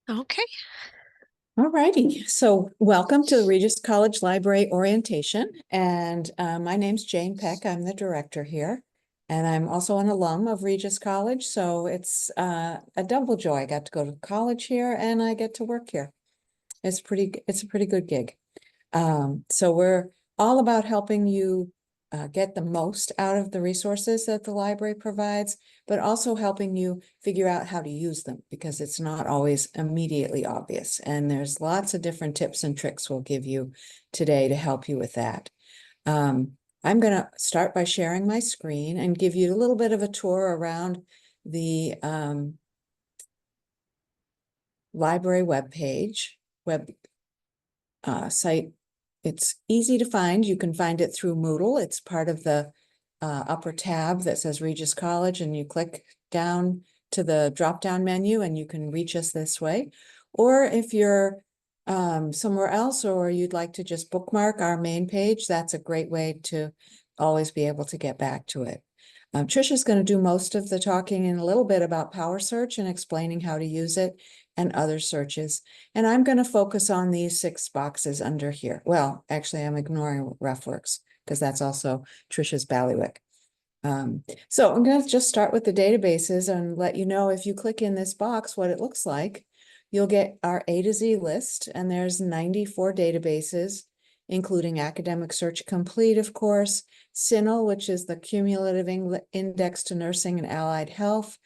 Okay. All righty, so welcome to the Regis College Library Orientation, and my name's Jane Peck. I'm the director here, and I'm also an alum of Regis College, so it's a double joy. I got to go to college here, and I get to work here. It's a pretty good gig. So we're all about helping you get the most out of the resources that the library provides, but also helping you figure out how to use them because it's not always immediately obvious. And there's lots of different tips and tricks we'll give you today to help you with that. I'm going to start by sharing my screen and give you a little bit of a tour around the library webpage, site. It's easy to find. You can find it through Moodle. It's part of the upper tab that says Regis College, and you click down to the drop-down menu and you can reach us this way. Or if you're somewhere else or you'd like to just bookmark our main page, that's a great way to always be able to get back to it. Trisha's going to do most of the talking in a little bit about Power Search and explaining how to use it and other searches. And I'm going to focus on these 6 boxes under here. Well, actually, I'm ignoring RefWorks because that's also Trisha's bailiwick. So I'm going to just start with the databases and let you know if you click in this box what it looks like. You'll get our A to Z list, and there's 94 databases, including Academic Search Complete, of course, CINAHL, which is the Cumulative Index to Nursing and Allied Health.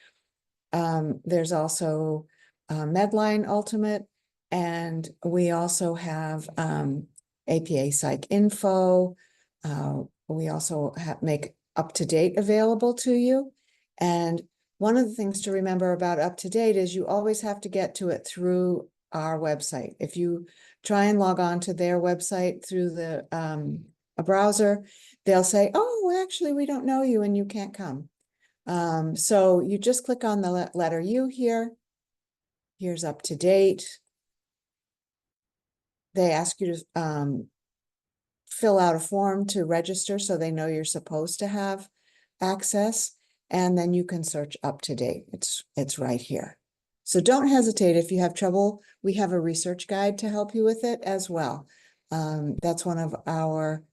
There's also Medline Ultimate, and we also have APA Psych Info. We also make UpToDate available to you. And one of the things to remember about UpToDate is you always have to get to it through our website. If you try and log on to their website through the a browser, they'll say, oh, actually, we don't know you and you can't come. So you just click on the letter U here. Here's UpToDate. They ask you to fill out a form to register so they know you're supposed to have access, and then you can search UpToDate. It's right here. So don't hesitate if you have trouble. We have a research guide to help you with it as well. That's one of our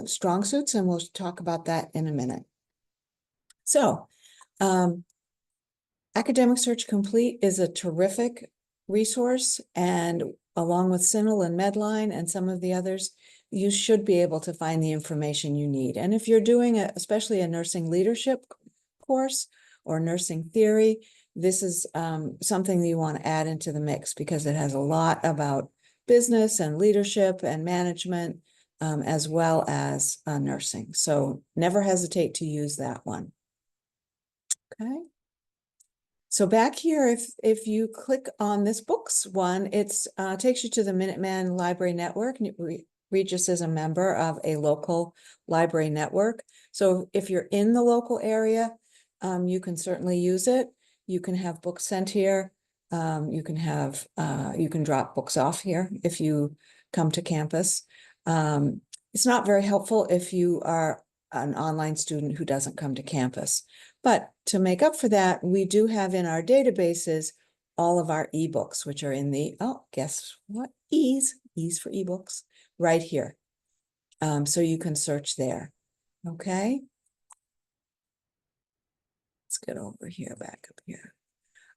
strong suits, and we'll talk about that in a minute. So Academic Search Complete is a terrific resource, and along with CINAHL and Medline and some of the others, you should be able to find the information you need. And if you're doing especially a nursing leadership course or nursing theory, this is something that you want to add into the mix because it has a lot about business and leadership and management, as well as nursing. So never hesitate to use that one. Okay. So back here, if you click on this books one, it takes you to the Minuteman Library Network. Regis is a member of a local library network. So if you're in the local area, you can certainly use it. You can have books sent here. You can drop books off here if you come to campus. It's not very helpful if you are an online student who doesn't come to campus. But to make up for that, we do have in our databases all of our ebooks, which are in the, guess what? E's for ebooks, right here. So you can search there. Okay. Let's get over here, back up here.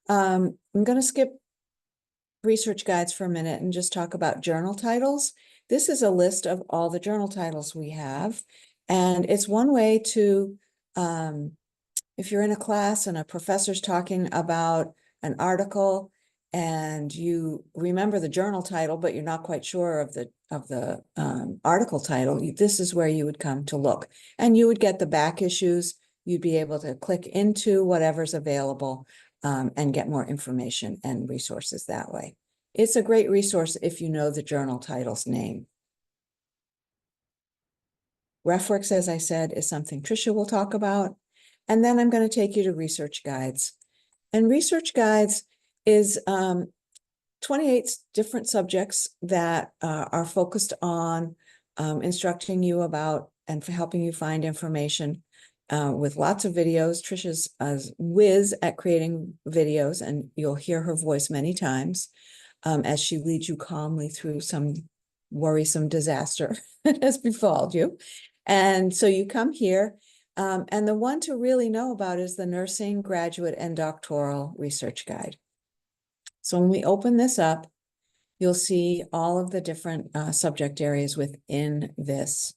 I'm going to skip research guides for a minute and just talk about journal titles. This is a list of all the journal titles we have. And it's one way to, if you're in a class and a professor's talking about an article and you remember the journal title, but you're not quite sure of the article title, this is where you would come to look. And you would get the back issues. You'd be able to click into whatever's available and get more information and resources that way. It's a great resource if you know the journal title's name. RefWorks, as I said, is something Tricia will talk about. And then I'm going to take you to research guides. And research guides is 28 different subjects that are focused on instructing you about and for helping you find information with lots of videos. Trisha's a whiz at creating videos, and you'll hear her voice many times as she leads you calmly through some worrisome disaster that has befallen you. And so you come here, and the one to really know about is the Nursing Graduate and Doctoral Research Guide. So when we open this up, you'll see all of the different subject areas within this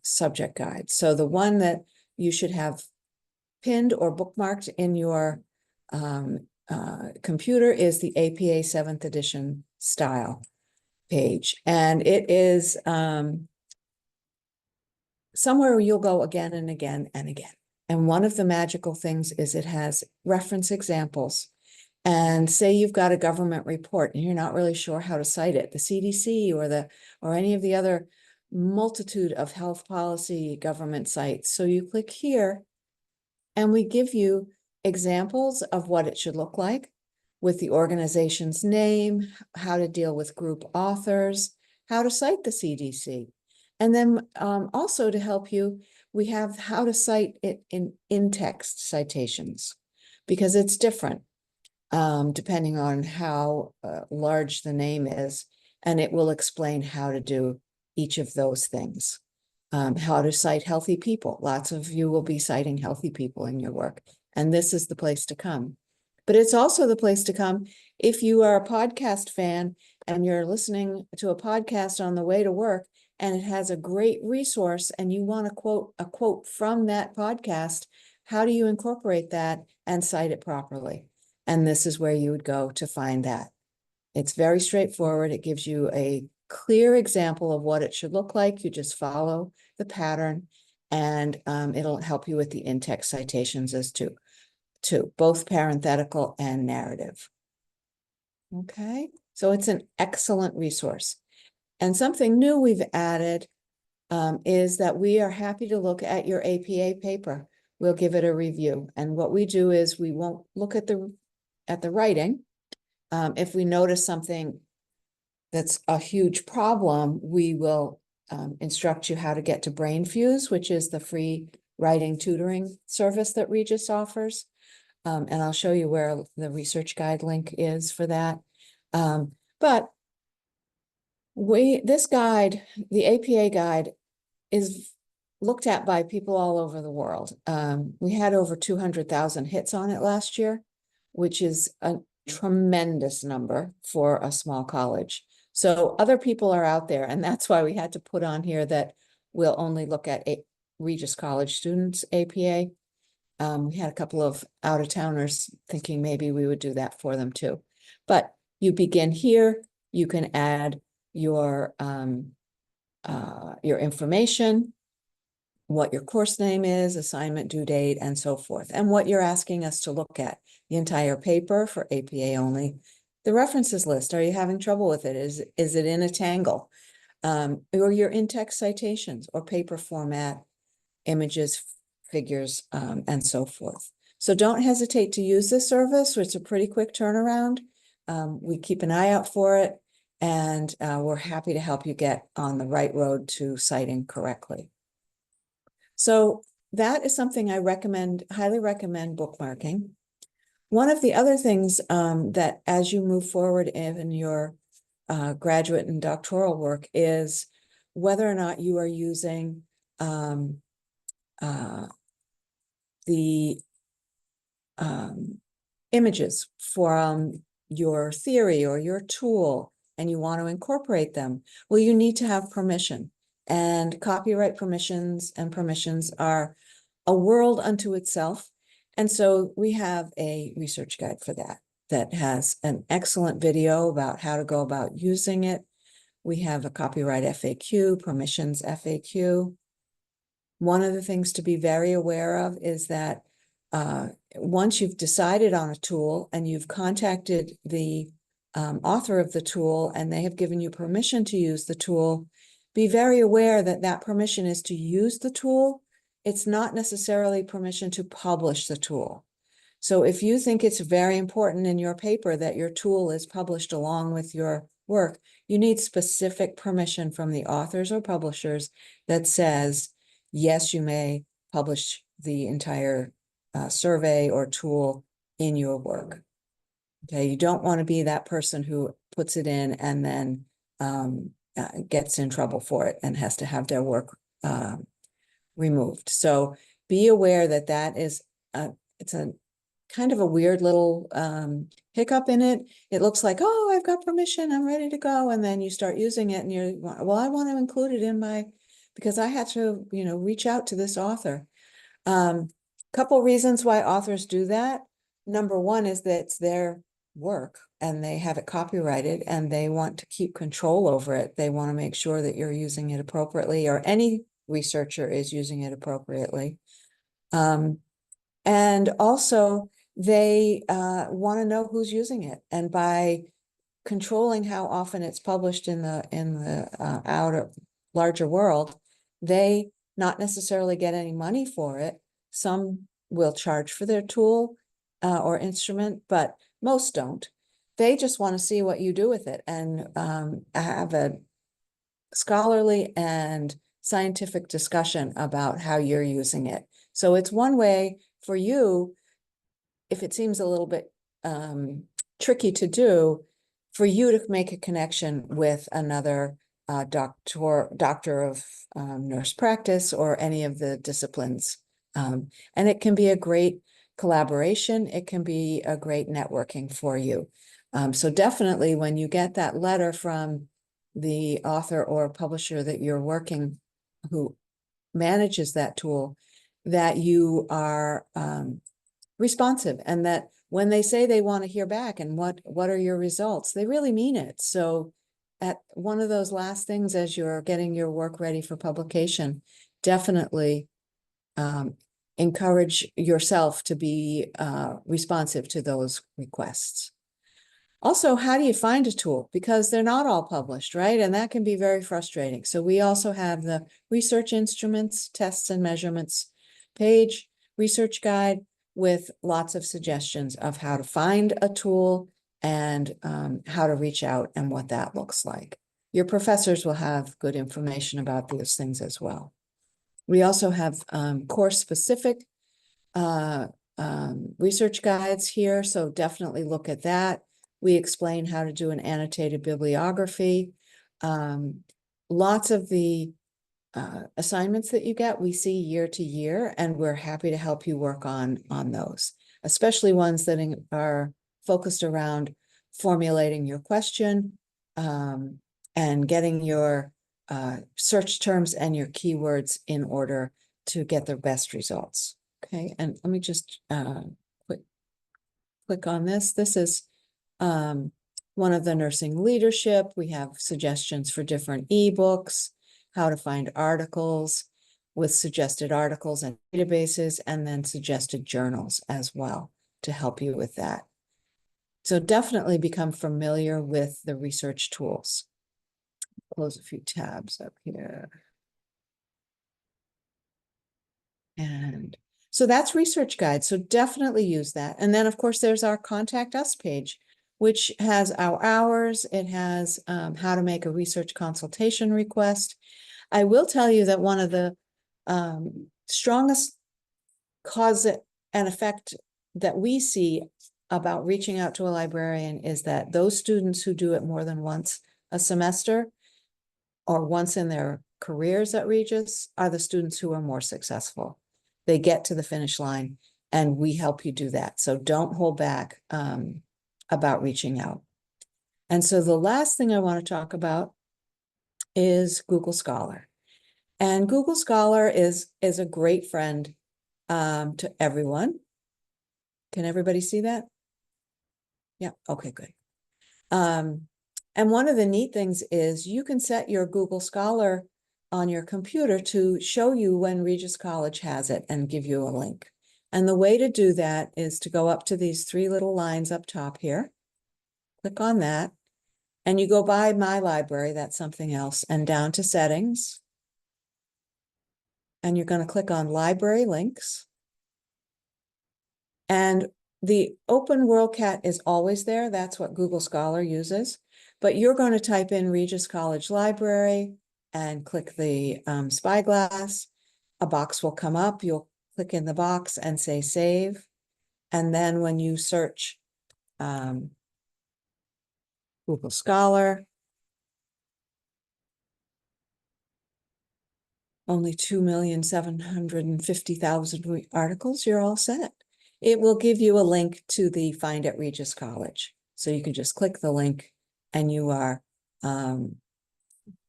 subject guide. So the one that you should have pinned or bookmarked in your computer is the APA 7th edition style page. And it is somewhere where you'll go again and again and again. And one of the magical things is it has reference examples. And say you've got a government report and you're not really sure how to cite it, the CDC or any of the other multitude of health policy government sites. So you click here and we give you examples of what it should look like with the organization's name, how to deal with group authors, how to cite the CDC. And then also to help you, we have how to cite it in in-text citations, because it's different depending on how large the name is, and it will explain how to do each of those things. How to cite healthy people. Lots of you will be citing healthy people in your work, and this is the place to come. But it's also the place to come if you are a podcast fan and you're listening to a podcast on the way to work and it has a great resource and you want to quote a quote from that podcast. How do you incorporate that and cite it properly? And this is where you would go to find that. It's very straightforward. It gives you a clear example of what it should look like. You just follow the pattern, and it'll help you with the in-text citations as to both parenthetical and narrative. Okay, so it's an excellent resource. And something new we've added is that we are happy to look at your APA paper. We'll give it a review. And what we do is we won't look at the writing. If we notice something that's a huge problem, we will instruct you how to get to BrainFuse, which is the free writing tutoring service that Regis offers. And I'll show you where the research guide link is for that. But this guide, the APA guide, is looked at by people all over the world. We had over 200,000 hits on it last year, which is a tremendous number for a small college. So other people are out there, and that's why we had to put on here that we'll only look at Regis College students APA. We had a couple of out-of-towners thinking maybe we would do that for them too. But you begin here, you can add your information, what your course name is, assignment due date, and so forth, and what you're asking us to look at. The entire paper for APA only. The references list, are you having trouble with it? Is it in a tangle? Or your in-text citations or paper format, images, figures, and so forth. So don't hesitate to use this service. It's a pretty quick turnaround. We keep an eye out for it, and we're happy to help you get on the right road to citing correctly. So that is something I highly recommend bookmarking. One of the other things that as you move forward in your graduate and doctoral work is whether or not you are using the images from your theory or your tool, and you want to incorporate them. Well, you need to have permission, and copyright permissions and permissions are a world unto itself. And so we have a research guide for that has an excellent video about how to go about using it. We have a copyright FAQ, permissions FAQ. One of the things to be very aware of is that once you've decided on a tool and you've contacted the author of the tool and they have given you permission to use the tool, be very aware that that permission is to use the tool. It's not necessarily permission to publish the tool. So if you think it's very important in your paper that your tool is published along with your work, you need specific permission from the authors or publishers that says, yes, you may publish the entire survey or tool in your work. Okay, you don't want to be that person who puts it in and then gets in trouble for it and has to have their work removed. So be aware that that is it's a kind of a weird little hiccup in it. It looks like, oh, I've got permission, I'm ready to go. And then you start using it and you're, well, I want to include it in my, because I had to, you know, reach out to this author. Couple reasons why authors do that. Number one is that it's their work and they have it copyrighted and they want to keep control over it. They want to make sure that you're using it appropriately, or any researcher is using it appropriately. And also they want to know who's using it. And by controlling how often it's published in the outer larger world, they not necessarily get any money for it. Some will charge for their tool or instrument, but most don't. They just want to see what you do with it and have a scholarly and scientific discussion about how you're using it. So it's one way for you, if it seems a little bit tricky to do, for you to make a connection with another doctor of nurse practice or any of the disciplines. And it can be a great collaboration. It can be a great networking for you. So definitely when you get that letter from the author or publisher that you're working, who manages that tool, that you are responsive, and that when they say they want to hear back and what are your results, they really mean it. So at one of those last things as you're getting your work ready for publication, definitely encourage yourself to be responsive to those requests. Also, how do you find a tool? Because they're not all published, right? And that can be very frustrating. So we also have the research instruments, tests and measurements page, research guide with lots of suggestions of how to find a tool and how to reach out and what that looks like. Your professors will have good information about those things as well. We also have course-specific research guides here, so definitely look at that. We explain how to do an annotated bibliography. Lots of the assignments that you get, we see year to year, and we're happy to help you work on those, especially ones that are focused around formulating your question and getting your search terms and your keywords in order to get the best results. Okay, and let me just click on this. This is one of the nursing leadership. We have suggestions for different ebooks, how to find articles with suggested articles and databases, and then suggested journals as well to help you with that. So definitely become familiar with the research tools. Close a few tabs up here. And so that's research guide. So definitely use that. And then of course there's our contact us page, which has our hours. It has how to make a research consultation request. I will tell you that one of the strongest cause and effect that we see about reaching out to a librarian is that those students who do it more than once a semester or once in their careers at Regis are the students who are more successful. They get to the finish line and we help you do that. So don't hold back about reaching out. And so the last thing I want to talk about is Google Scholar. And Google Scholar is a great friend to everyone. Can everybody see that? Yeah, okay, good. And one of the neat things is you can set your Google Scholar on your computer to show you when Regis College has it and give you a link. And the way to do that is to go up to these three little lines up top here, click on that, and you go by My Library, that's something else, and down to Settings. And you're going to click on Library Links. And the Open WorldCat is always there. That's what Google Scholar uses. But you're going to type in Regis College Library and click the spyglass. a box will come up, you'll click in the box and say save. And then when you search Google Scholar, only 2,750,000 articles, you're all set. It will give you a link to the Find at Regis College. So you can just click the link and you are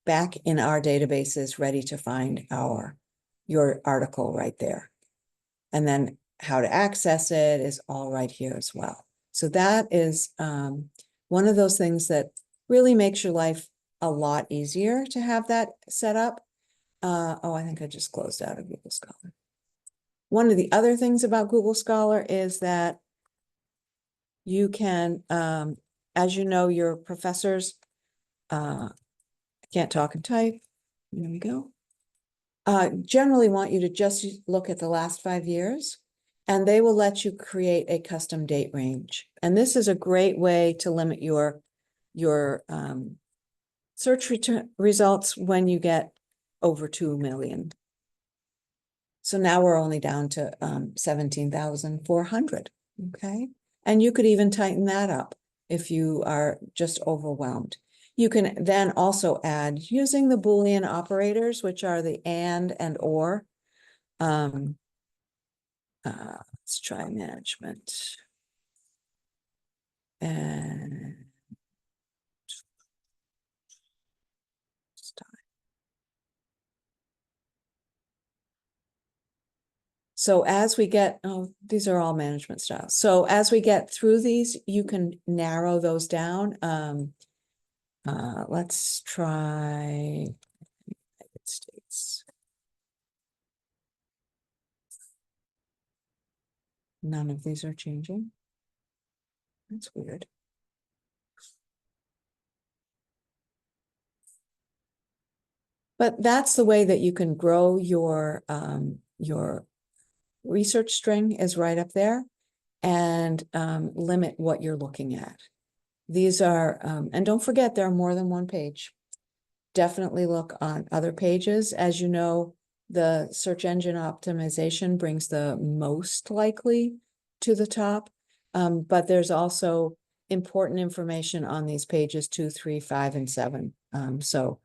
back in our databases, ready to find your article right there. And then how to access it is all right here as well. So that is one of those things that really makes your life a lot easier to have that set up. Oh, I think I just closed out of Google Scholar. One of the other things about Google Scholar is that you can, as you know, your professors, can't talk and type. There we go. Generally want you to just look at the last 5 years, and they will let you create a custom date range. And this is a great way to limit your search results when you get over 2 million. So now we're only down to 17,400, okay? And you could even tighten that up if you are just overwhelmed. You can then also add using the Boolean operators, which are the and or. Let's try management. And so as we get, oh, these are all management styles. So as we get through these, you can narrow those down. Let's try United States. None of these are changing. That's weird. But that's the way that you can grow your research string is right up there, and limit what you're looking at. These are, and don't forget, there are more than one page. Definitely look on other pages. As you know, the search engine optimization brings the most likely to the top, but there's also important information on these pages 2, 3, 5, and 7. So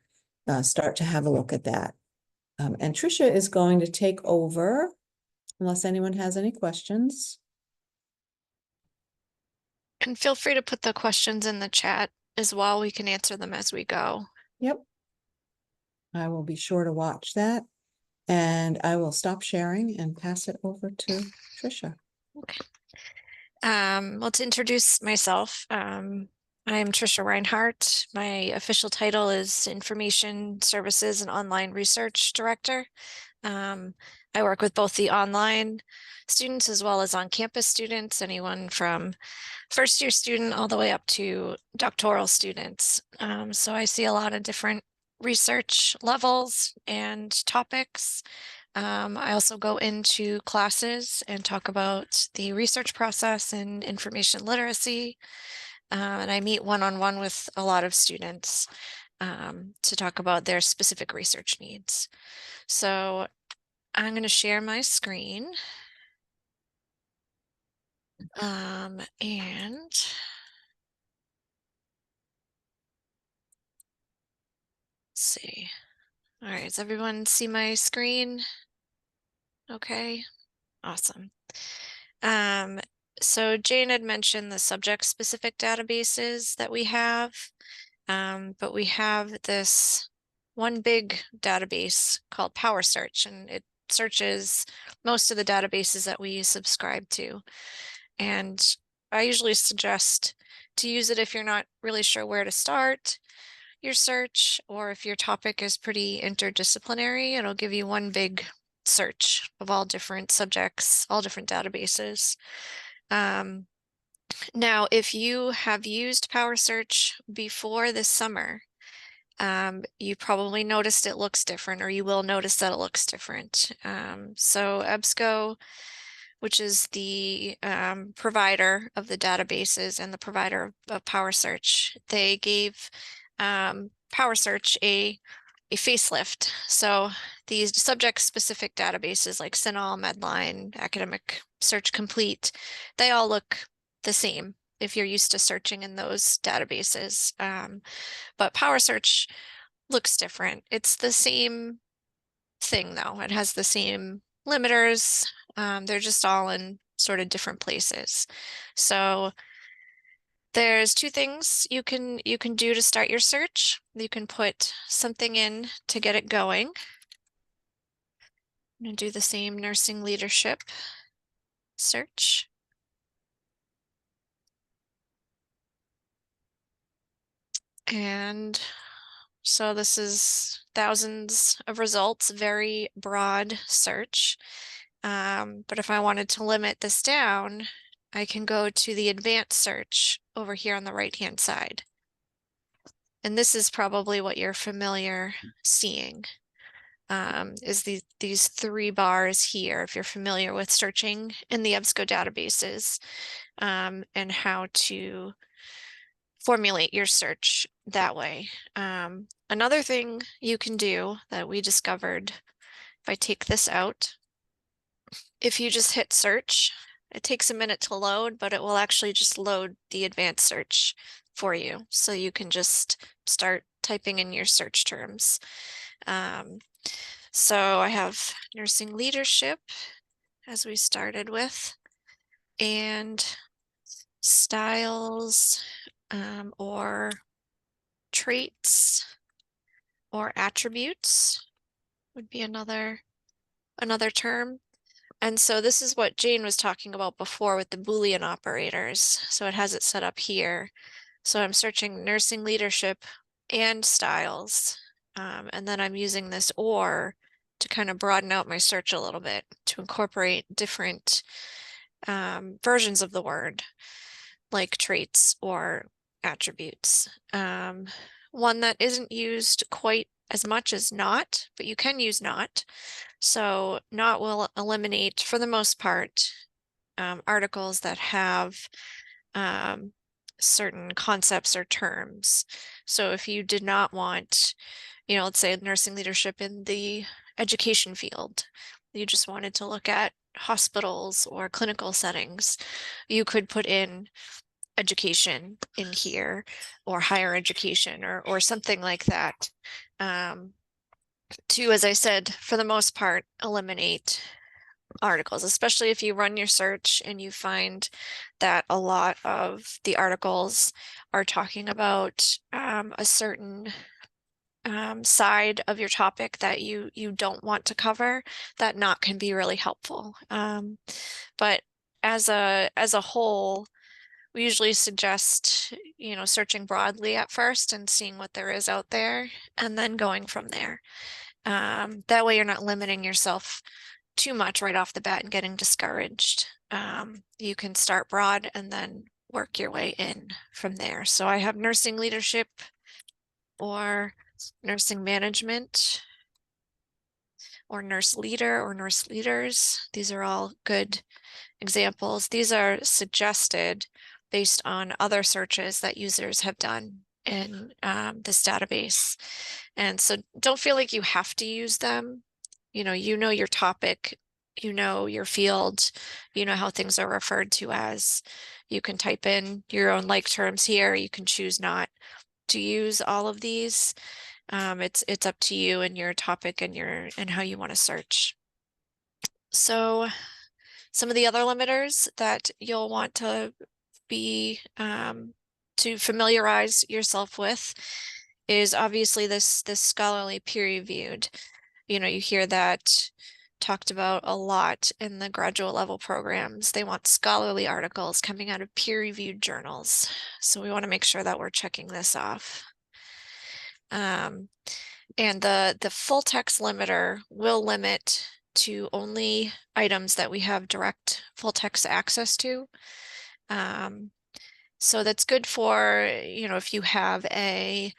start to have a look at that. And Tricia is going to take over unless anyone has any questions. And feel free to put the questions in the chat as well. We can answer them as we go. Yep. I will be sure to watch that, and I will stop sharing and pass it over to Tricia. Okay. Well, to introduce myself, I am Tricia Reinhardt. My official title is Information Services and Online Research Director. I work with both the online students as well as on-campus students, anyone from first-year student all the way up to doctoral students. So I see a lot of different research levels and topics. I also go into classes and talk about the research process and information literacy. And I meet one-on-one with a lot of students to talk about their specific research needs. So I'm going to share my screen. And let's see. All right, does everyone see my screen? Okay, awesome. So Jane had mentioned the subject-specific databases that we have, but we have this one big database called PowerSearch, and it searches most of the databases that we subscribe to. And I usually suggest to use it if you're not really sure where to start your search, or if your topic is pretty interdisciplinary, it'll give you one big search of all different subjects, all different databases. Now, if you have used PowerSearch before this summer, you probably noticed it looks different, or you will notice that it looks different. So EBSCO, which is the provider of the databases and the provider of PowerSearch, they gave PowerSearch a facelift. So these subject-specific databases like CINAHL, Medline, Academic Search Complete, they all look the same if you're used to searching in those databases. But Power Search looks different. It's the same thing though. It has the same limiters. They're just all in sort of different places. So there's two things you can do to start your search. You can put something in to get it going. I'm going to do the same nursing leadership search. And so this is thousands of results, very broad search. But if I wanted to limit this down, I can go to the advanced search over here on the right-hand side. And this is probably what you're familiar seeing, is these three bars here, if you're familiar with searching in the EBSCO databases, and how to formulate your search that way. Another thing you can do that we discovered, if I take this out, if you just hit search, it takes a minute to load, but it will actually just load the advanced search for you. So you can just start typing in your search terms. So I have nursing leadership, as we started with, and styles, or traits or attributes would be another term. And so this is what Jane was talking about before with the Boolean operators. So it has it set up here. So I'm searching nursing leadership and styles. And then I'm using this or to kind of broaden out my search a little bit, to incorporate different versions of the word, like traits or attributes. One that isn't used quite as much as not, but you can use not. So not will eliminate, for the most part, articles that have certain concepts or terms. So if you did not want, let's say nursing leadership in the education field, you just wanted to look at hospitals or clinical settings, you could put in education in here, or higher education, or something like that, to, as I said, for the most part, eliminate articles, especially if you run your search and you find that a lot of the articles are talking about a certain side of your topic that you don't want to cover. That not can be really helpful. But as a whole, we usually suggest, searching broadly at first and seeing what there is out there, and then going from there. That way you're not limiting yourself too much right off the bat and getting discouraged. You can start broad and then work your way in from there. So I have nursing leadership or nursing management or nurse leader or nurse leaders. These are all good examples. These are suggested based on other searches that users have done in this database. And so don't feel like you have to use them. You know your topic, your field, how things are referred to as. You can type in your own like terms here. You can choose not to use all of these. It's up to you and your topic and how you want to search. So some of the other limiters that you'll want to be to familiarize yourself with is obviously this scholarly peer-reviewed. You hear that talked about a lot in the graduate level programs. They want scholarly articles coming out of peer-reviewed journals. So we want to make sure that we're checking this off. And the full text limiter will limit to only items that we have direct full text access to. So that's good for, if you have a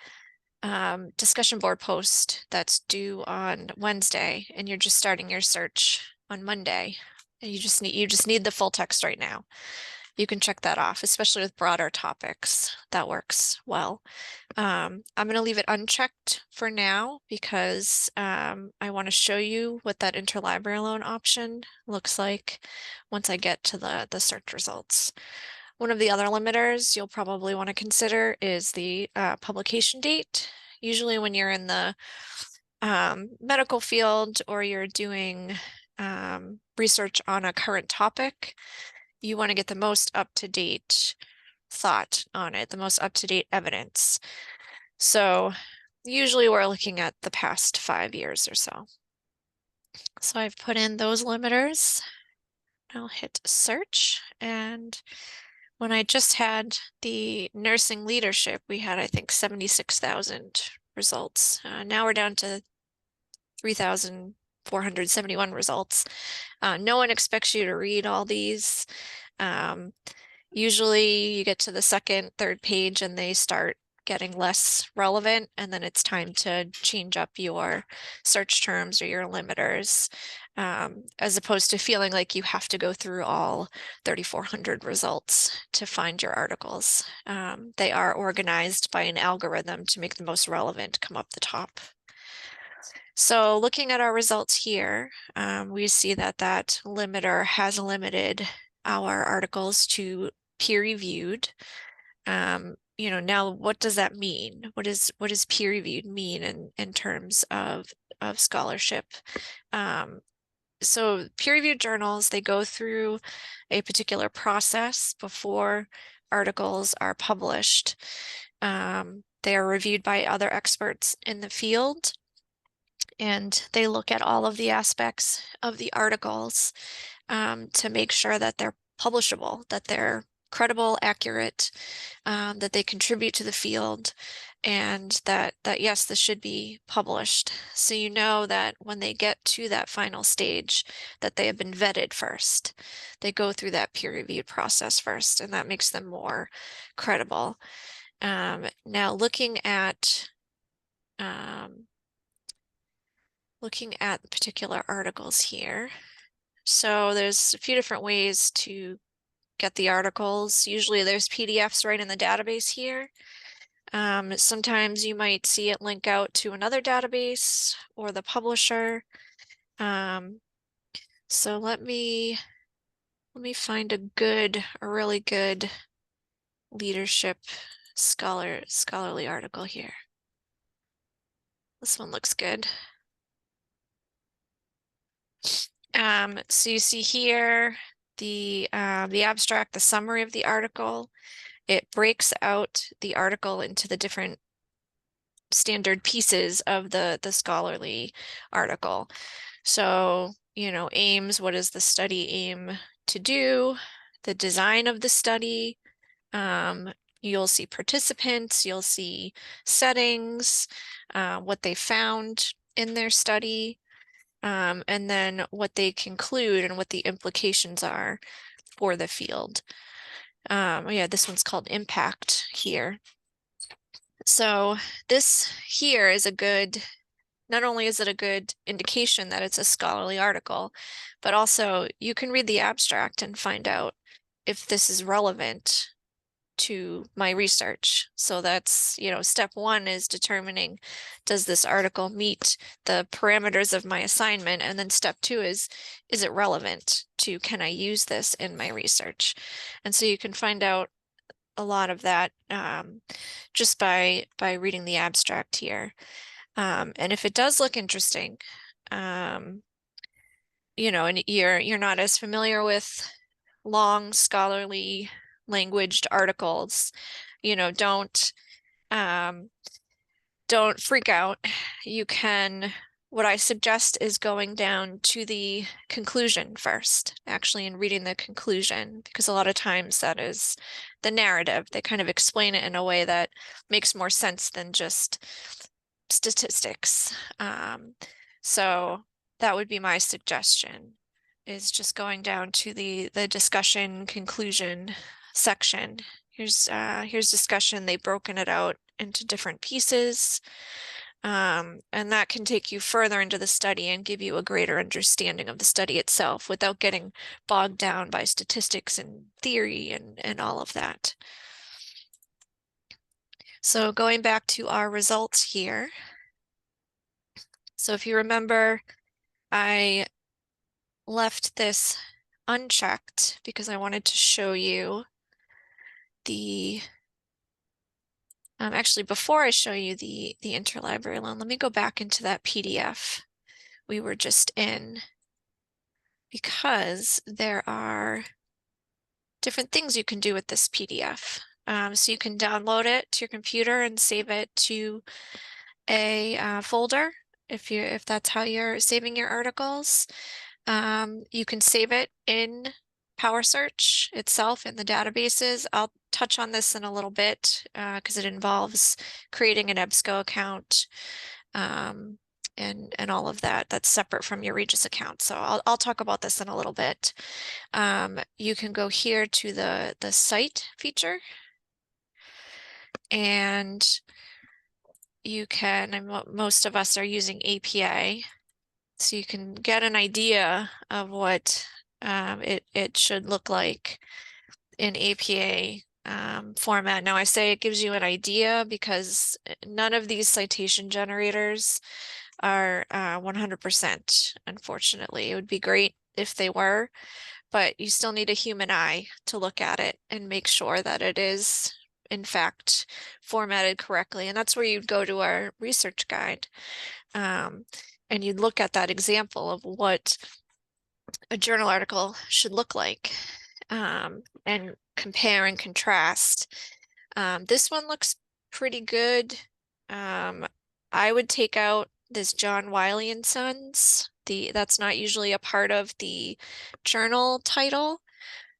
discussion board post that's due on Wednesday and you're just starting your search on Monday, and you just need the full text right now. you can check that off, especially with broader topics. That works well. I'm going to leave it unchecked for now because I want to show you what that interlibrary loan option looks like once I get to the search results. One of the other limiters you'll probably want to consider is the publication date. Usually when you're in the medical field or you're doing research on a current topic, you want to get the most up-to-date thought on it, the most up-to-date evidence. So usually we're looking at the past 5 years or so. So I've put in those limiters. I'll hit search, and when I just had the nursing leadership, we had, I think, 76,000 results. Now we're down to 3,471 results. No one expects you to read all these. Usually you get to the second, third page and they start getting less relevant, and then it's time to change up your search terms or your limiters, as opposed to feeling like you have to go through all 3,400 results to find your articles. They are organized by an algorithm to make the most relevant come up the top. So looking at our results here, we see that that limiter has limited our articles to peer-reviewed. Now what does that mean? What does peer-reviewed mean in terms of scholarship? So peer-reviewed journals, they go through a particular process before articles are published. They are reviewed by other experts in the field, and they look at all of the aspects of the articles to make sure that they're publishable, that they're credible, accurate, that they contribute to the field, and that yes, this should be published. So you know that when they get to that final stage, that they have been vetted first. They go through that peer-reviewed process first, and that makes them more credible. Now looking at particular articles here. So there's a few different ways to get the articles. Usually there's PDFs right in the database here. Sometimes you might see it link out to another database or the publisher. So let me find a really good leadership scholarly article here. This one looks good. So you see here the abstract, the summary of the article. It breaks out the article into the different standard pieces of the scholarly article. So, aims, what does the study aim to do? The design of the study. You'll see participants, you'll see settings, what they found in their study, and then what they conclude and what the implications are for the field. Yeah, this one's called impact here. So this here is not only is it a good indication that it's a scholarly article, but also you can read the abstract and find out if this is relevant to my research. So that's, step one is determining, does this article meet the parameters of my assignment? And then step two is it relevant to, can I use this in my research? And so you can find out a lot of that just by reading the abstract here. And if it does look interesting, and you're not as familiar with long scholarly languaged articles, don't freak out. What I suggest is going down to the conclusion first, actually, and reading the conclusion, because a lot of times that is the narrative. They kind of explain it in a way that makes more sense than just statistics. So that would be my suggestion, is just going down to the discussion conclusion section. Here's discussion. They've broken it out into different pieces. And that can take you further into the study and give you a greater understanding of the study itself without getting bogged down by statistics and theory and all of that. So going back to our results here. So if you remember, I left this unchecked because I wanted to show you the actually, before I show you the interlibrary loan, let me go back into that PDF we were just in, because there are different things you can do with this PDF. So you can download it to your computer and save it to a folder if that's how you're saving your articles. You can save it in PowerSearch itself in the databases. I'll touch on this in a little bit because it involves creating an EBSCO account and all of that. That's separate from your Regis account. So I'll talk about this in a little bit. You can go here to the cite feature, and you can, and most of us are using APA, so you can get an idea of what it should look like in APA format. Now I say it gives you an idea because none of these citation generators are 100%, unfortunately. It would be great if they were, but you still need a human eye to look at it and make sure that it is in fact formatted correctly. And that's where you'd go to our research guide. And you'd look at that example of what a journal article should look like, and compare and contrast. This one looks pretty good. I would take out this John Wiley and Sons. That's not usually a part of the journal title.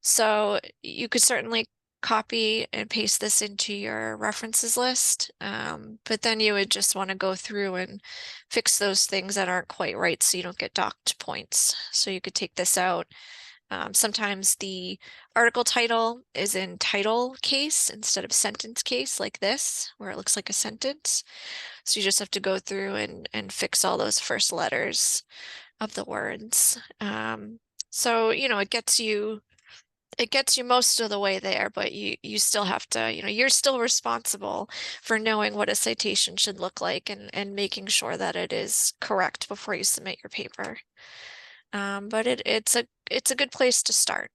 So you could certainly copy and paste this into your references list. But then you would just want to go through and fix those things that aren't quite right so you don't get docked points. So you could take this out. Sometimes the article title is in title case instead of sentence case like this, where it looks like a sentence. So you just have to go through and fix all those first letters of the words. So, it gets you most of the way there, but you still have to, you're still responsible for knowing what a citation should look like and making sure that it is correct before you submit your paper. But it's a good place to start.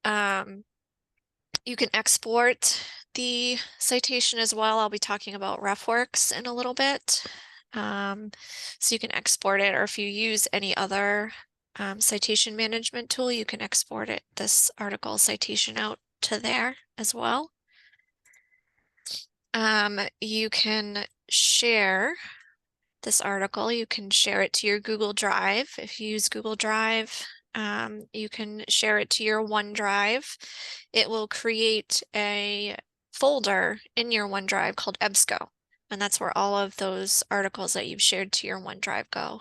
You can export the citation as well. I'll be talking about RefWorks in a little bit. So you can export it, or if you use any other citation management tool, you can export it, this article citation, out to there as well. You can share this article. You can share it to your Google Drive. If you use Google Drive, you can share it to your OneDrive. It will create a folder in your OneDrive called EBSCO, and that's where all of those articles that you've shared to your OneDrive go.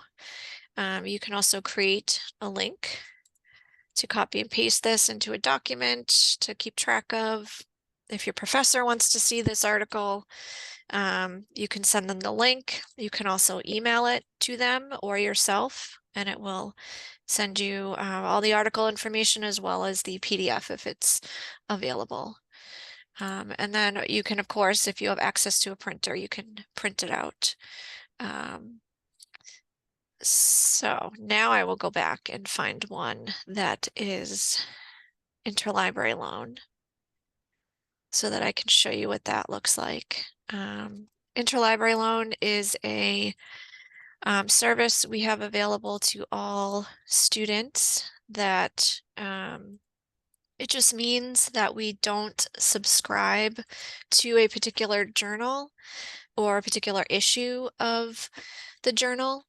You can also create a link to copy and paste this into a document to keep track of. If your professor wants to see this article, you can send them the link. You can also email it to them or yourself, and it will send you all the article information as well as the PDF if it's available. And then you can, of course, if you have access to a printer, you can print it out. So now I will go back and find one that is interlibrary loan so that I can show you what that looks like. Interlibrary loan is a service we have available to all students that it just means that we don't subscribe to a particular journal or a particular issue of the journal.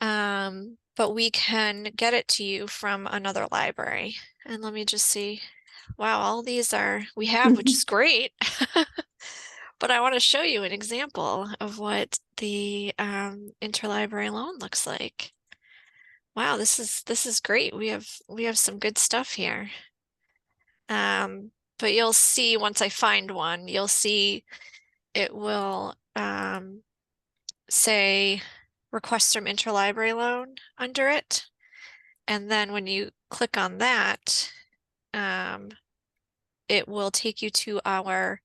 But we can get it to you from another library. And let me just see. Wow, all these we have, which is great. But I want to show you an example of what the interlibrary loan looks like. Wow, this is great. We have some good stuff here. But you'll see once I find one, you'll see it will say request from interlibrary loan under it. And then when you click on that, it will take you to our,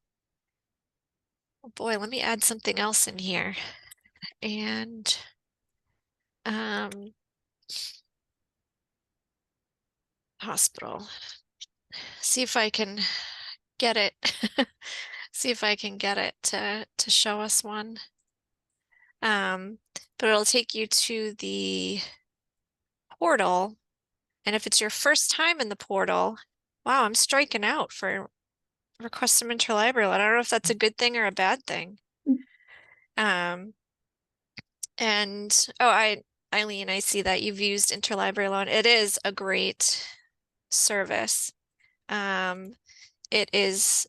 oh boy, let me add something else in here. And hospital. See if I can get it. See if I can get it to show us one. But it'll take you to the portal. And if it's your first time in the portal, wow, I'm striking out for request some interlibrary loan. I don't know if that's a good thing or a bad thing. Um, and oh, Eileen, I see that you've used interlibrary loan. It is a great service. It is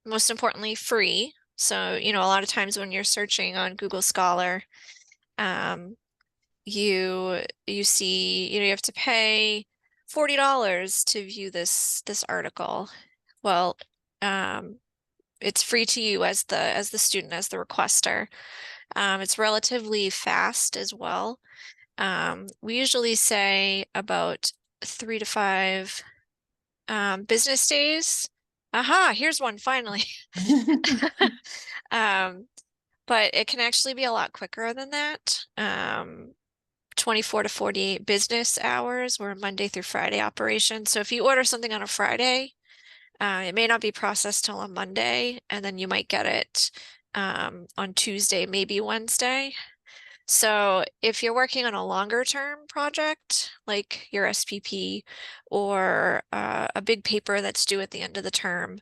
most importantly free. So, a lot of times when you're searching on Google Scholar, you see, you have to pay $40 to view this article. Well, it's free to you as the student, as the requester. It's relatively fast as well. We usually say about 3 to 5 business days. Aha, here's one finally. But it can actually be a lot quicker than that. 24 to 48 business hours. We're a Monday through Friday operation. So if you order something on a Friday, it may not be processed till on Monday, and then you might get it on Tuesday, maybe Wednesday. So if you're working on a longer term project, like your SPP or a big paper that's due at the end of the term,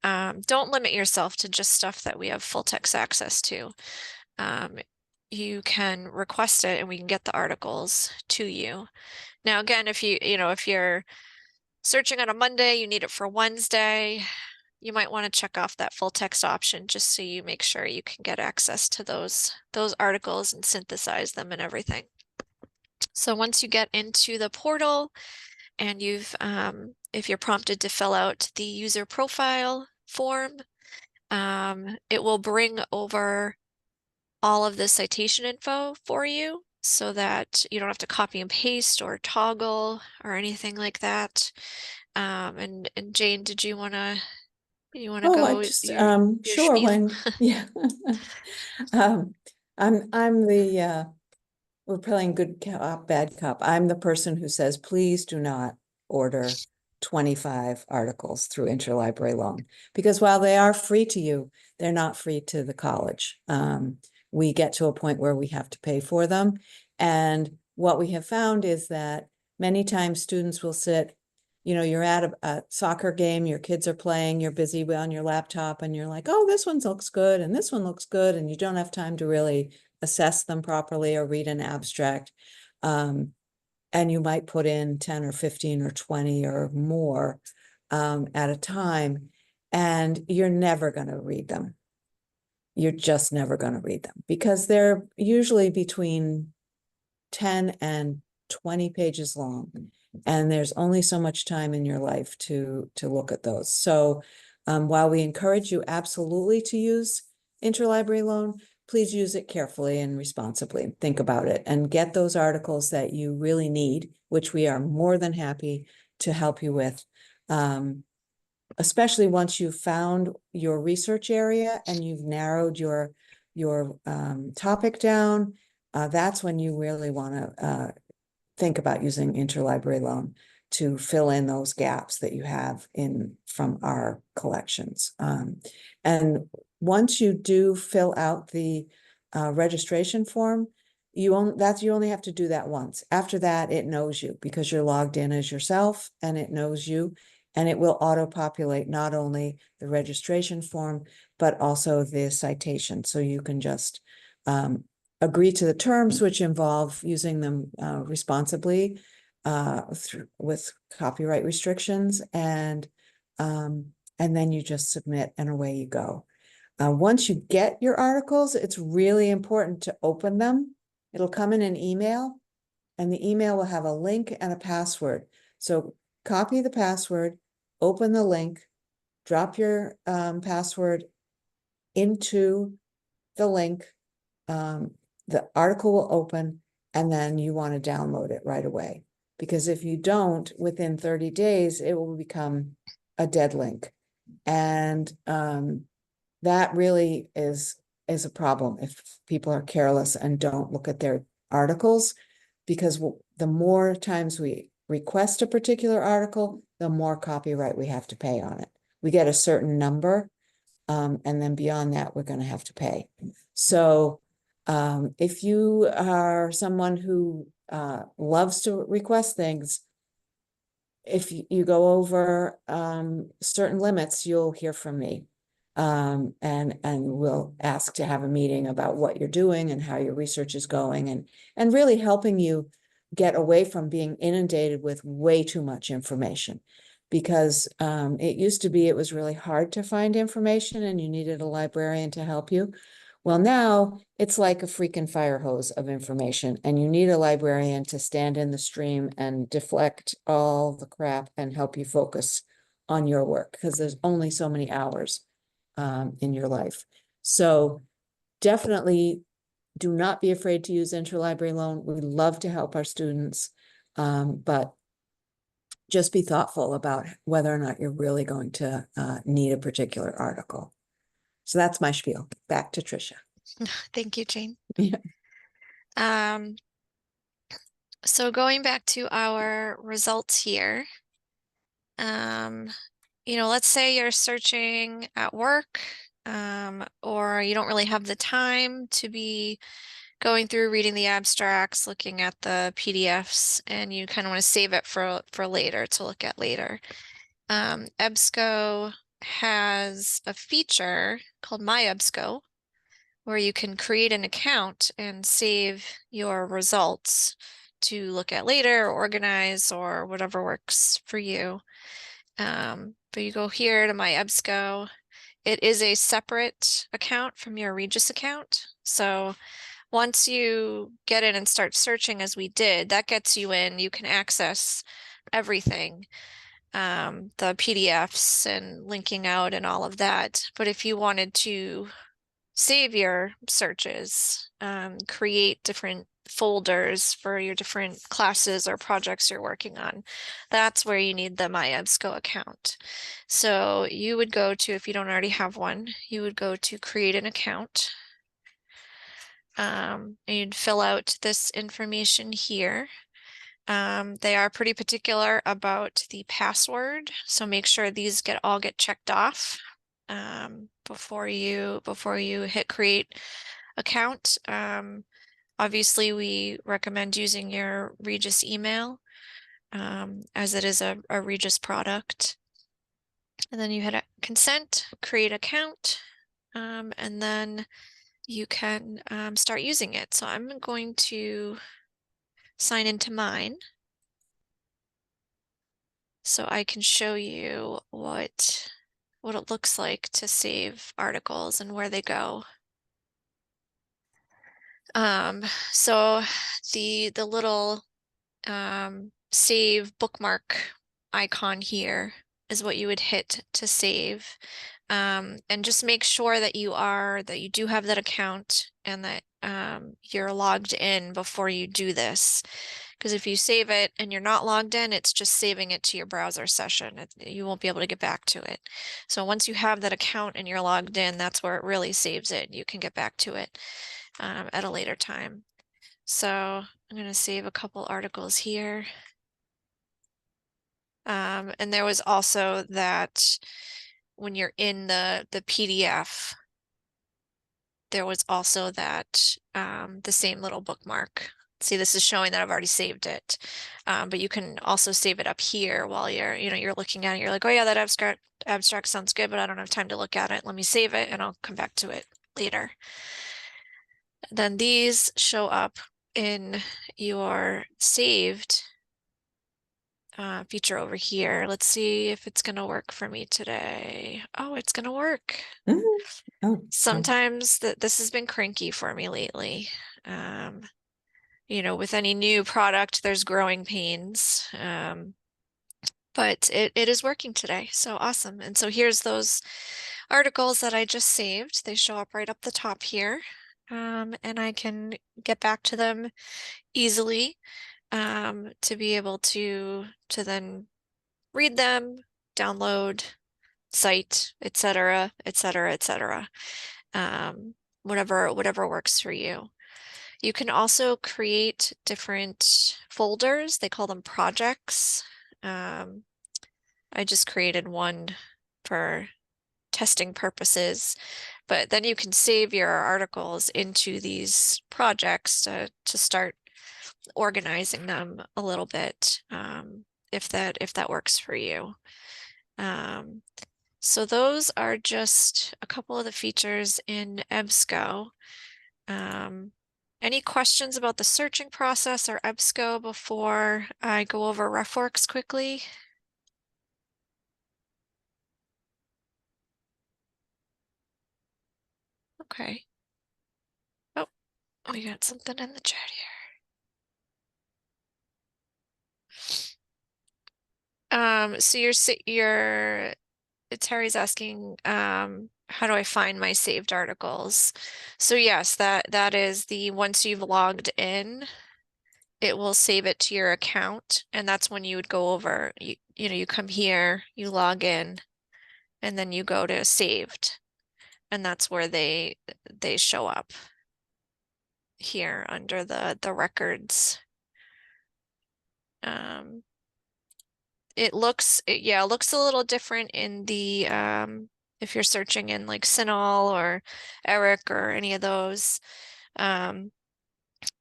don't limit yourself to just stuff that we have full text access to. You can request it and we can get the articles to you. Now, again, if if you're searching on a Monday, you need it for Wednesday, you might want to check off that full text option just so you make sure you can get access to those articles and synthesize them and everything. So once you get into the portal and if you're prompted to fill out the user profile form, it will bring over all of the citation info for you so that you don't have to copy and paste or toggle or anything like that. And Jane, did you want to Oh, I go just, your sure, spiel? yeah. Um, I'm the, we're playing good cop, bad cop. I'm the person who says, please do not order 25 articles through interlibrary loan. Because while they are free to you, they're not free to the college. We get to a point where we have to pay for them. And what we have found is that many times students will sit, you're at a soccer game, your kids are playing, you're busy on your laptop, and you're like, oh, this one looks good, and this one looks good, and you don't have time to really assess them properly or read an abstract. And you might put in 10 or 15 or 20 or more at a time, and you're never going to read them. You're just never going to read them because they're usually between 10 and 20 pages long. And there's only so much time in your life to look at those. So while we encourage you absolutely to use interlibrary loan, please use it carefully and responsibly. Think about it and get those articles that you really need, which we are more than happy to help you with. Especially once you've found your research area and you've narrowed your topic down, that's when you really want to think about using interlibrary loan to fill in those gaps that you have from our collections. And once you do fill out the registration form, you only have to do that once. After that, it knows you because you're logged in as yourself and it knows you, and it will auto-populate not only the registration form, but also the citation. So you can just agree to the terms, which involve using them responsibly with copyright restrictions, and then you just submit and away you go. Once you get your articles, it's really important to open them. It'll come in an email, and the email will have a link and a password. So copy the password, open the link, drop your password into the link, the article will open and then you want to download it right away. Because if you don't, within 30 days, it will become a dead link. And that really is a problem if people are careless and don't look at their articles, because the more times we request a particular article, the more copyright we have to pay on it. We get a certain number, and then beyond that, we're going to have to pay. So if you are someone who loves to request things, if you go over certain limits, you'll hear from me. And we'll ask to have a meeting about what you're doing and how your research is going, and really helping you get away from being inundated with way too much information. Because it used to be it was really hard to find information and you needed a librarian to help you. Well, now it's like a freaking fire hose of information, and you need a librarian to stand in the stream and deflect all the crap and help you focus on your work, because there's only so many hours in your life. So definitely do not be afraid to use interlibrary loan. We love to help our students, but just be thoughtful about whether or not you're really going to need a particular article. So that's my spiel. Back to Tricia. Thank you, Jane. Yeah. So going back to our results here, let's say you're searching at work, or you don't really have the time to be going through reading the abstracts, looking at the PDFs, and you kind of want to save it for later to look at later. EBSCO has a feature called My EBSCO, where you can create an account and save your results to look at later, or organize, or whatever works for you. But you go here to My EBSCO. It is a separate account from your Regis account. So once you get in and start searching, as we did, that gets you in. You can access everything, the PDFs and linking out and all of that. But if you wanted to save your searches, create different folders for your different classes or projects you're working on, that's where you need the My EBSCO account. So you would go to, if you don't already have one, you would go to create an account. And you'd fill out this information here. They are pretty particular about the password, so make sure these all get checked off before you hit create account. Obviously, we recommend using your Regis email, as it is a Regis product. And then you hit consent, create account, and then you can start using it. So I'm going to sign into mine so I can show you what it looks like to save articles and where they go. So the little save bookmark icon here is what you would hit to save. And just make sure that you do have that account and that you're logged in before you do this. Because if you save it and you're not logged in, it's just saving it to your browser session. You won't be able to get back to it. So once you have that account and you're logged in, that's where it really saves it. You can get back to it at a later time. So I'm going to save a couple articles here. And there was also that when you're in the PDF, there was also that the same little bookmark. See, this is showing that I've already saved it. But you can also save it up here while you're looking at it. You're like, oh yeah, that abstract sounds good, but I don't have time to look at it. Let me save it and I'll come back to it later. Then these show up in your saved feature over here. Let's see if it's going to work for me today. Oh, it's going to work. Oh, Sometimes this has been cranky for me lately. With any new product, there's growing pains. But it is working today. So awesome. And so here's those articles that I just saved. They show up right up the top here. and I can get back to them easily to be able to then read them, download, cite, etc., etc., etc. Whatever works for you. You can also create different folders. They call them projects. I just created one for testing purposes, but then you can save your articles into these projects to start organizing them a little bit, if that works for you. So those are just a couple of the features in EBSCO. Any questions about the searching process or EBSCO before I go over RefWorks quickly? Okay. Oh, we got something in the chat here. So Terry's asking, how do I find my saved articles? So yes, that is once you've logged in, it will save it to your account, and that's when you would go over, you come here, you log in, and then you go to saved, and that's where they show up here under the records. It looks a little different in the if you're searching in like CINAHL or ERIC or any of those.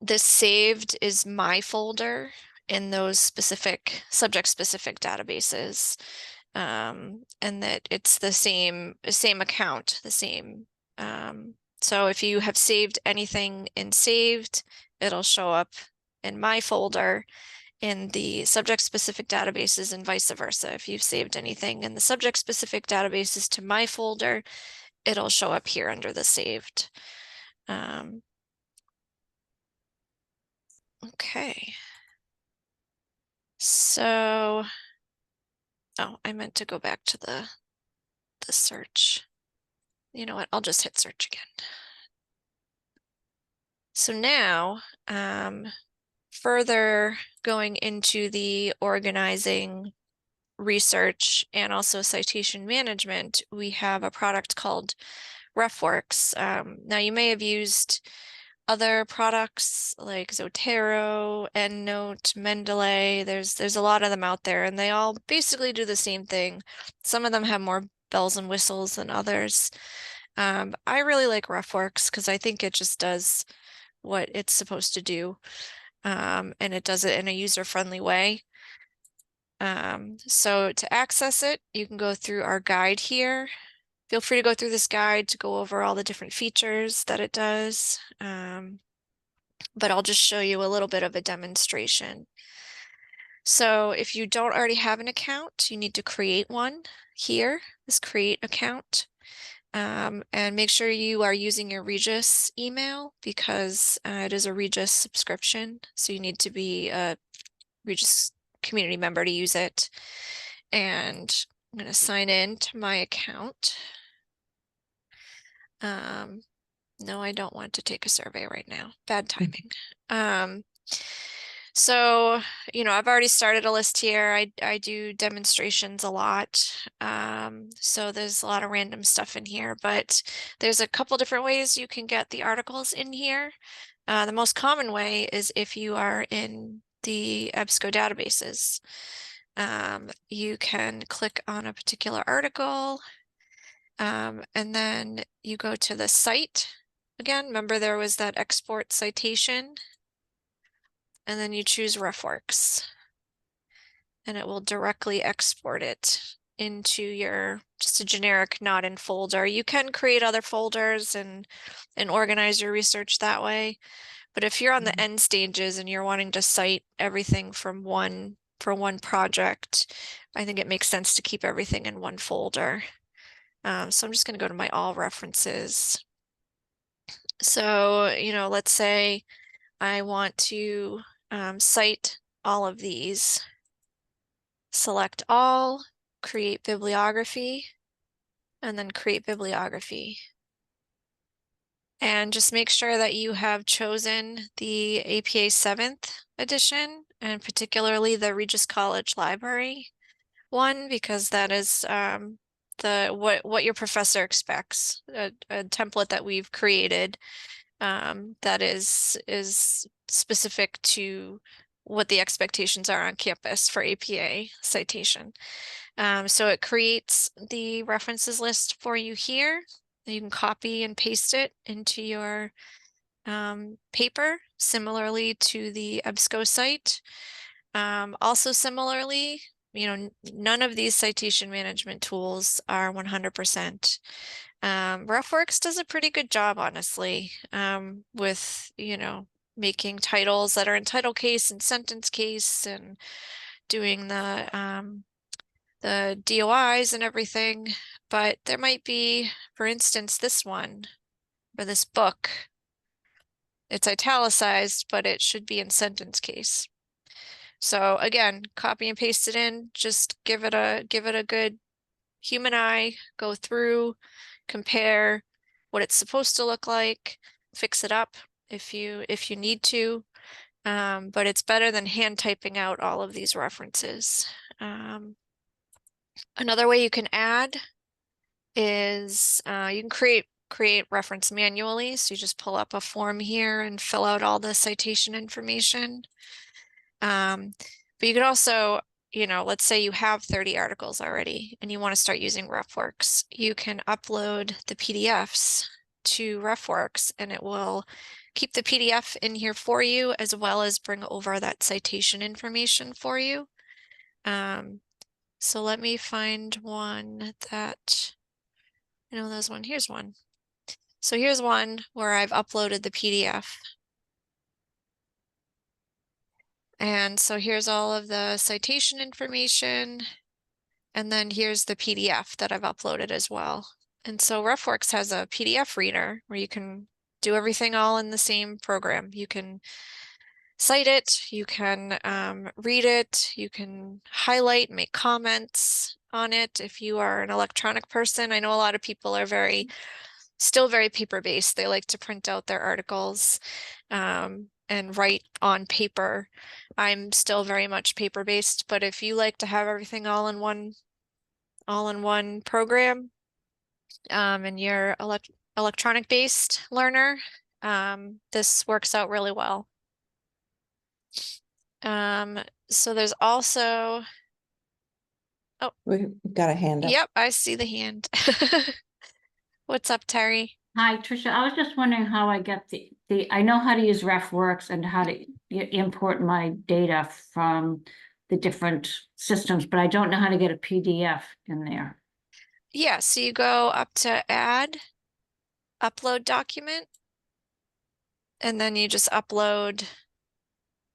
This saved is my folder in those subject specific databases. And that it's the same account, the same. So if you have saved anything in saved, it'll show up in my folder in the subject specific databases and vice versa. If you've saved anything in the subject specific databases to my folder, it'll show up here under the saved. Okay. So, oh, I meant to go back to the search. You know what? I'll just hit search again. So now, further going into the organizing, research, and also citation management, we have a product called RefWorks. Now you may have used other products like Zotero, EndNote, Mendeley. There's a lot of them out there, and they all basically do the same thing. Some of them have more bells and whistles than others. I really like RefWorks because I think it just does what it's supposed to do, and it does it in a user-friendly way. So to access it, you can go through our guide here. Feel free to go through this guide to go over all the different features that it does. But I'll just show you a little bit of a demonstration. So if you don't already have an account, you need to create one here, this create account. And make sure you are using your Regis email because it is a Regis subscription. So you need to be a Regis community member to use it. And I'm going to sign in to my account. No, I don't want to take a survey right now. Bad timing. So, I've already started a list here. I do demonstrations a lot. So there's a lot of random stuff in here, but there's a couple different ways you can get the articles in here. The most common way is if you are in the EBSCO databases. You can click on a particular article, and then you go to the site. Again, remember there was that export citation, and then you choose RefWorks, and it will directly export it into your just a generic not in folder. You can create other folders and organize your research that way. But if you're on the end stages and you're wanting to cite everything from one project, I think it makes sense to keep everything in one folder. So I'm just going to go to my all references. So, let's say I want to cite all of these. Select all, create bibliography, and then create bibliography. And just make sure that you have chosen the APA 7th edition, and particularly the Regis College Library one, because that is what your professor expects, a template that we've created that is specific to what the expectations are on campus for APA citation. So it creates the references list for you here. You can copy and paste it into your paper, similarly to the EBSCO site. Also similarly, none of these citation management tools are 100%. RefWorks does a pretty good job, honestly, with, making titles that are in title case and sentence case and doing the DOIs and everything. But there might be, for instance, this one or this book. It's italicized, but it should be in sentence case. So again, copy and paste it in, just give it a good human eye, go through, compare what it's supposed to look like, fix it up if you need to. But it's better than hand typing out all of these references. Another way you can add is you can create reference manually. So you just pull up a form here and fill out all the citation information. But you could also, let's say you have 30 articles already and you want to start using RefWorks. You can upload the PDFs to RefWorks and it will keep the PDF in here for you, as well as bring over that citation information for you. So let me find one that, there's one. Here's one. So here's one where I've uploaded the PDF. And so here's all of the citation information. And then here's the PDF that I've uploaded as well. And so RefWorks has a PDF reader where you can do everything all in the same program. You can cite it, you can read it, you can highlight, make comments on it. If you are an electronic person, I know a lot of people are still very paper-based. They like to print out their articles and write on paper. I'm still very much paper-based, but if you like to have everything all in one program, and you're electronic-based learner, this works out really well. So there's also, We got a hand up. yep, I see the hand. What's up, Terry? Hi, Tricia. I was just wondering how I get I know how to use RefWorks and how to import my data from the different systems, but I don't know how to get a PDF in there. Yeah, so you go up to add, upload document, and then you just upload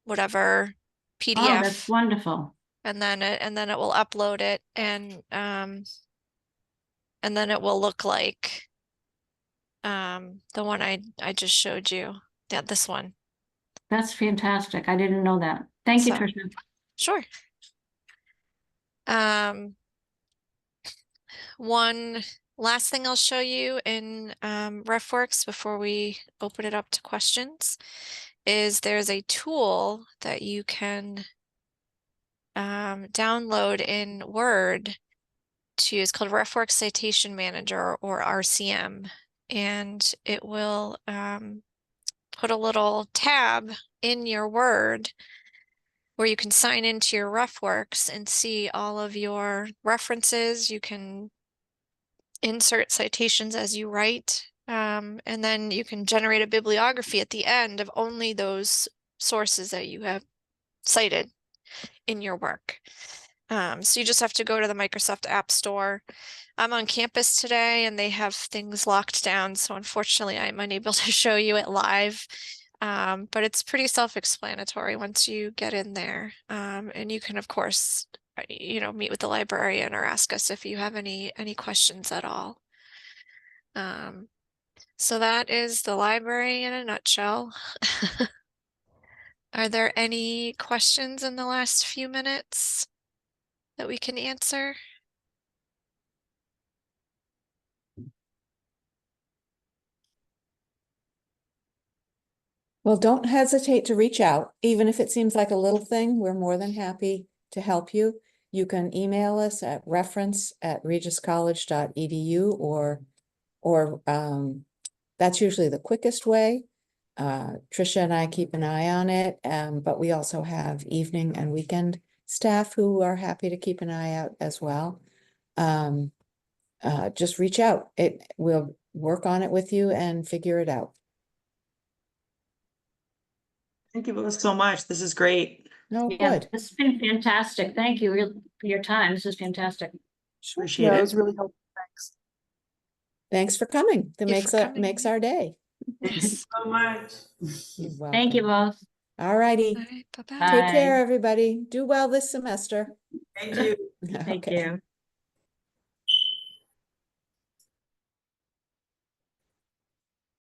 whatever Oh, that's PDF, wonderful. and then it will upload it, and then it will look like the one I just showed you. Yeah, this one. That's fantastic. I didn't know that. Thank you, So, Tricia. sure. One last thing I'll show you in RefWorks before we open it up to questions is there's a tool that you can download in Word to use called RefWorks Citation Manager, or RCM, and it will put a little tab in your Word where you can sign into your RefWorks and see all of your references. You can insert citations as you write, and then you can generate a bibliography at the end of only those sources that you have cited in your work. So you just have to go to the Microsoft App Store. I'm on campus today and they have things locked down, so unfortunately I'm unable to show you it live. But it's pretty self-explanatory once you get in there. And you can, of course, meet with the librarian or ask us if you have any questions at all. So that is the library in a nutshell. Are there any questions in the last few minutes that we can answer? Well, don't hesitate to reach out, even if it seems like a little thing, we're more than happy to help you. You can email us at reference@regiscollege.edu or that's usually the quickest way. Tricia and I keep an eye on it, but we also have evening and weekend staff who are happy to keep an eye out as well. Just reach out. We'll work on it with you and figure it out. Thank you both so much. This is great. No, Yeah, good. this has been fantastic. Thank you for your time. This is fantastic. Appreciate Yeah, it it. was really helpful. Thanks. Thanks for coming. That Thank you for makes coming. our day. Thanks so much. You're Thank you welcome. both. All righty. All right, bye-bye. Bye. Take care, everybody. Do well this semester. Thank you. Thank Okay. you.